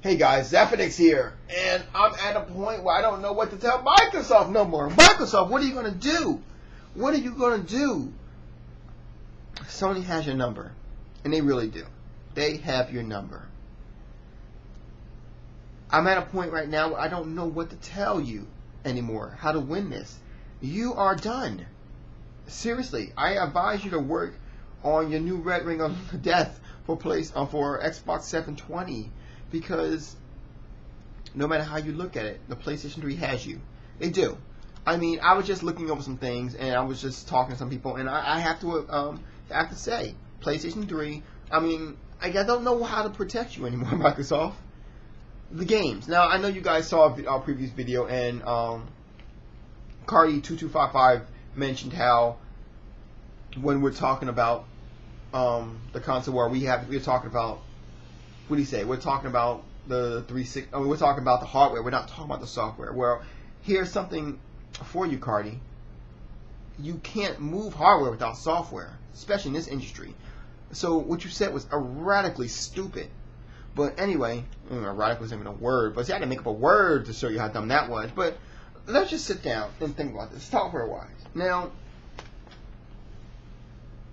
Hey guys, Zephyrix here, and I'm at a point where I don't know what to tell Microsoft no more. Microsoft, what are you going to do? What are you going to do? Sony has your number, and they really do. They have your number. I'm at a point right now where I don't know what to tell you anymore, how to win this. You are done. Seriously, I advise you to work on your new Red Ring of Death for Xbox 720. Because no matter how you look at it, the PlayStation 3 has you. They do. I mean, I was just looking over some things, and I was just talking to some people, and I have to say, PlayStation 3. I mean, I don't know how to protect you anymore, Microsoft. The games. Now, I know you guys saw our previous video, and Cardi2255 mentioned how when we're talking about the console war, we're talking about. What do you say? We're talking about the 360. We're talking about the hardware. We're not talking about the software. Well, here's something for you, Cardi. You can't move hardware without software, especially in this industry. So what you said was radically stupid. But anyway, radical isn't even a word. But see, I had to make up a word to show you how dumb that was. But let's just sit down and think about this software-wise. Now,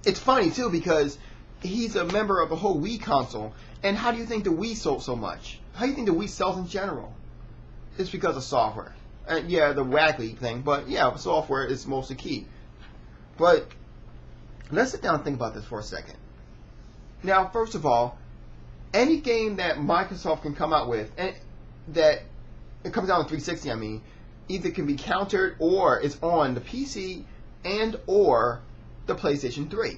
it's funny too because he's a member of the whole Wii console. And how do you think the Wii sold so much? How do you think the Wii sells in general? It's because of software. And yeah, the wacky thing, but yeah, software is mostly key. But let's sit down and think about this for a second. Now, first of all, any game that Microsoft can come out with, and that it comes out on 360, I mean, either can be countered or is on the PC and or the PlayStation 3.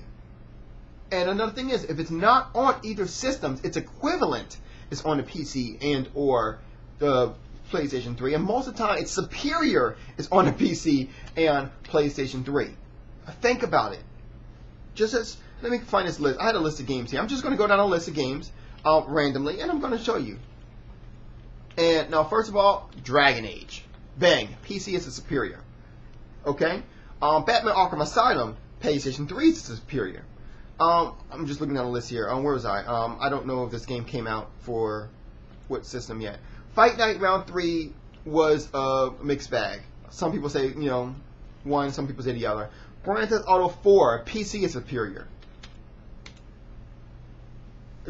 And another thing is, if it's not on either systems, its equivalent is on the PC and or the PlayStation 3. And most of the time, its superior is on the PC and PlayStation 3. Think about it. Let me find this list. I had a list of games here. I'm just going to go down a list of games randomly, and I'm going to show you. And now, first of all, Dragon Age. Bang. PC is the superior. Okay? Batman Arkham Asylum. PlayStation 3 is the superior. I'm just looking down the list here. Where was I? I don't know if this game came out for what system yet. Fight Night Round 3 was a mixed bag. Some people say, one, some people say the other. Grand Theft Auto 4, PC is superior.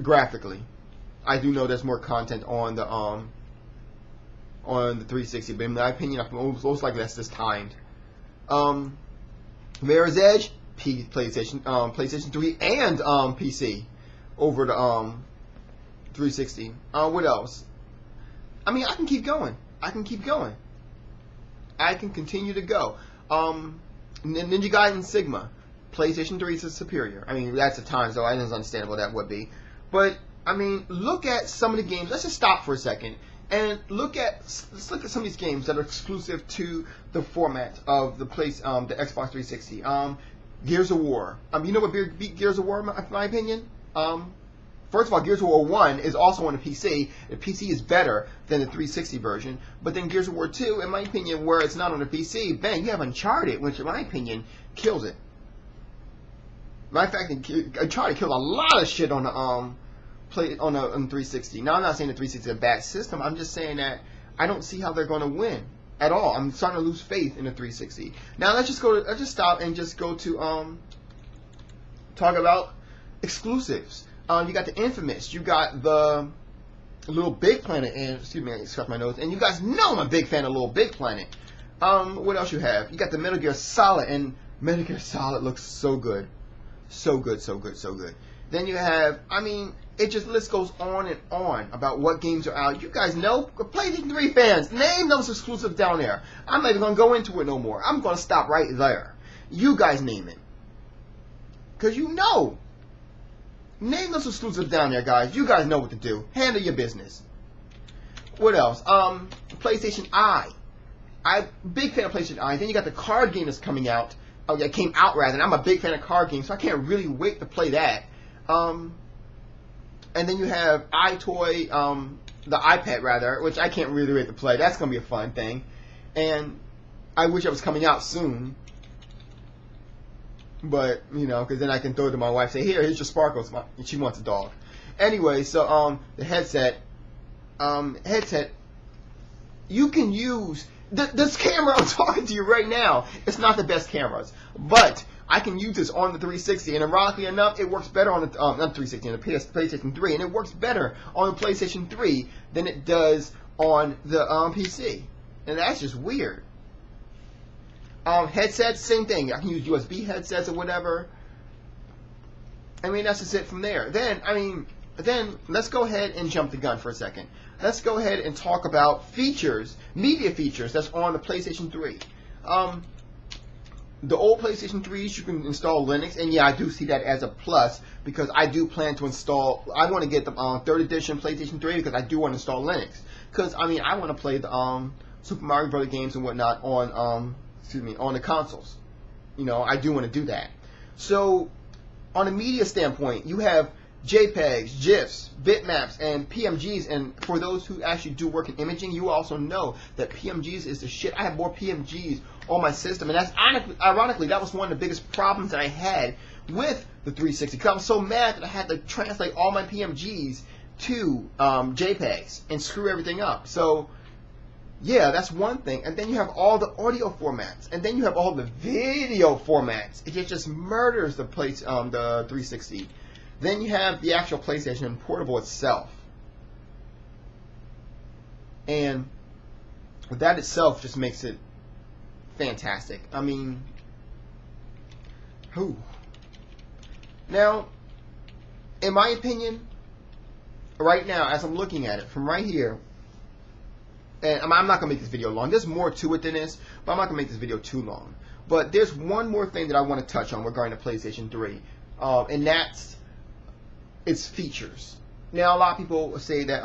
Graphically. I do know there's more content on the 360, but in my opinion, most likely that's just timed. Mirror's Edge, PlayStation 3 and PC over the 360. What else? I mean, I can keep going. I can continue to go. Ninja Gaiden Sigma, PlayStation 3 is superior. I mean, that's the time, so I don't understand what that would be. But I mean, look at some of the games. Let's just stop for a second and let's look at some of these games that are exclusive to the format of the Xbox 360. Gears of War. You know what beat Gears of War, in my opinion? First of all, Gears of War 1 is also on the PC. The PC is better than the 360 version. But then Gears of War 2, in my opinion, where it's not on the PC, bang, you have Uncharted, which in my opinion, kills it. Matter of fact, Uncharted killed a lot of shit on the on 360. Now, I'm not saying the 360 is a bad system. I'm just saying that I don't see how they're going to win at all. I'm starting to lose faith in the 360. Now let's just stop and just go to talk about exclusives. You got the Infamous, you got the Little Big Planet, and excuse me, I scratched my nose. And you guys know I'm a big fan of Little Big Planet. What else you have? You got the Metal Gear Solid, and Metal Gear Solid looks so good, so good. Then you have, I mean, list goes on and on about what games are out. You guys know, PlayStation 3 fans, name those exclusives down there. I'm not even going to go into it no more. I'm going to stop right there. You guys name it. Because you know. Name those exclusives down there, guys. You guys know what to do. Handle your business. What else? PlayStation Eye. I'm a big fan of PlayStation Eye. Then you got the card game that's coming out. Oh, yeah, it came out rather. And I'm a big fan of card games, so I can't really wait to play that. And then you have iToy, the iPad rather, which I can't really wait to play. That's going to be a fun thing. And I wish it was coming out soon. But, because then I can throw it to my wife, say, here's your sparkles. She wants a dog. Anyway, so, the headset, headset, you can use this camera I'm talking to you right now. It's not the best cameras, but I can use this on the 360, and ironically enough, it works better on the not 360, on the PlayStation 3, and it works better on the PlayStation 3 than it does on the PC, and that's just weird. Headsets, same thing. I can use USB headsets or whatever. I mean, that's just it from there. Then let's go ahead and jump the gun for a second. Let's go ahead and talk about features, media features that's on the PlayStation 3. The old PlayStation 3s, you can install Linux, and yeah, I do see that as a plus because I do plan to install. I want to get the 3rd edition PlayStation 3 because I do want to install Linux. Because I mean, I want to play the Super Mario Bros. Games and whatnot on on the consoles. You know, I do want to do that. So, on a media standpoint, you have JPEGs, GIFs, bitmaps, and PMGs. And for those who actually do work in imaging, you also know that PMGs is the shit. I have more PMGs on my system, and that's ironically that was one of the biggest problems that I had with the 360. Because I was so mad that I had to translate all my PMGs to JPEGs and screw everything up. So yeah, that's one thing. And then you have all the audio formats, and then you have all the video formats. It just murders the 360. Then you have the actual PlayStation Portable itself. And that itself just makes it fantastic. I mean, who? Now, in my opinion, right now, as I'm looking at it from right here, and I'm not going to make this video long. There's more to it than this, but I'm not going to make this video too long. But there's one more thing that I want to touch on regarding the PlayStation 3, and that's its features. Now, a lot of people say that,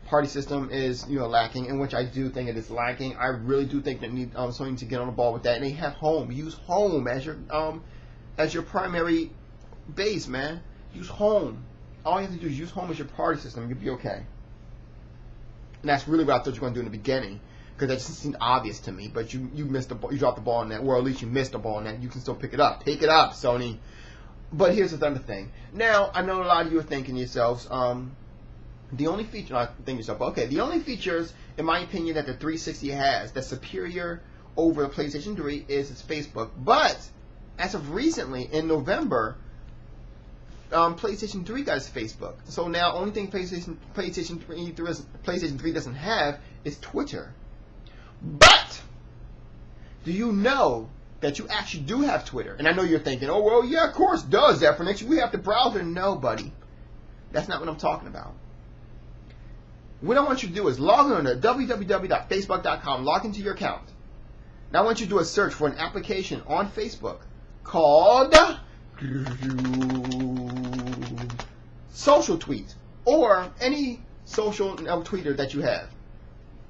party system is, lacking, in which I do think it is lacking. I really do think that Sony needs to get on the ball with that. And they have home. Use home as your primary base, man. Use home. All you have to do is use home as your party system. You'll be okay. And that's really what I thought you were going to do in the beginning, because that just seemed obvious to me. But you missed the ball. You dropped the ball on that, or at least you missed the ball on that. You can still pick it up. Pick it up, Sony. But here's the other thing. Now, I know a lot of you are thinking to yourselves, the only feature, the only features, in my opinion, that the 360 has that's superior over the PlayStation 3 is its Facebook. But, as of recently, in November, PlayStation 3 got its Facebook. So now, only thing PlayStation 3 doesn't have is Twitter. But, do you know that you actually do have Twitter? And I know you're thinking, oh, well, yeah, of course, does that for next we have the browser. No, buddy. That's not what I'm talking about. What I want you to do is log on to www.facebook.com, log into your account. Now I want you to do a search for an application on Facebook called Social Tweet, or any social tweeter that you have.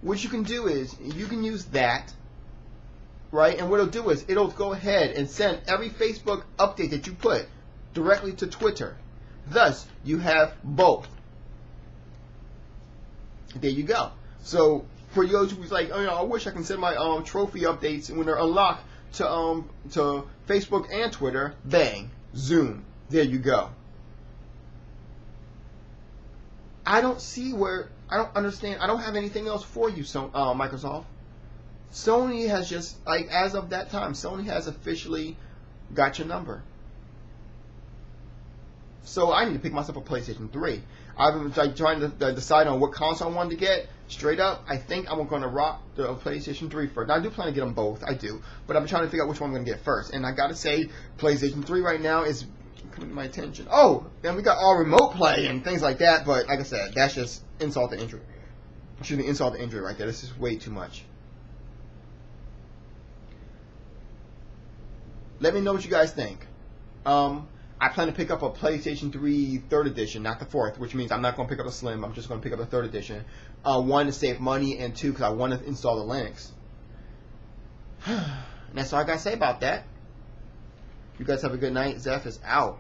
What you can do is you can use that, right? And what it'll do is it'll go ahead and send every Facebook update that you put directly to Twitter. Thus, you have both. There you go. So for those who's like, oh, I wish I can send my trophy updates when they're unlocked to Facebook and Twitter. Bang, zoom. There you go. I don't understand. I don't have anything else for you, so Microsoft. Sony has just, as of that time, Sony has officially got your number. So I need to pick myself a PlayStation 3. I've been trying to decide on what console I wanted to get. Straight up, I think I'm going to rock the PlayStation 3 first. Now, I do plan to get them both. I do. But I'm trying to figure out which one I'm going to get first. And I got to say, PlayStation 3 right now is coming to my attention. Oh, and we got all remote play and things like that. But like I said, that's just insult to injury. Excuse me, insult to injury right there. This is way too much. Let me know what you guys think. I plan to pick up a PlayStation 3 3rd edition, not the 4th, which means I'm not going to pick up a Slim. I'm just going to pick up the 3rd edition. 1, to save money, and 2, because I want to install the Linux. And that's all I got to say about that. You guys have a good night. Zeph is out.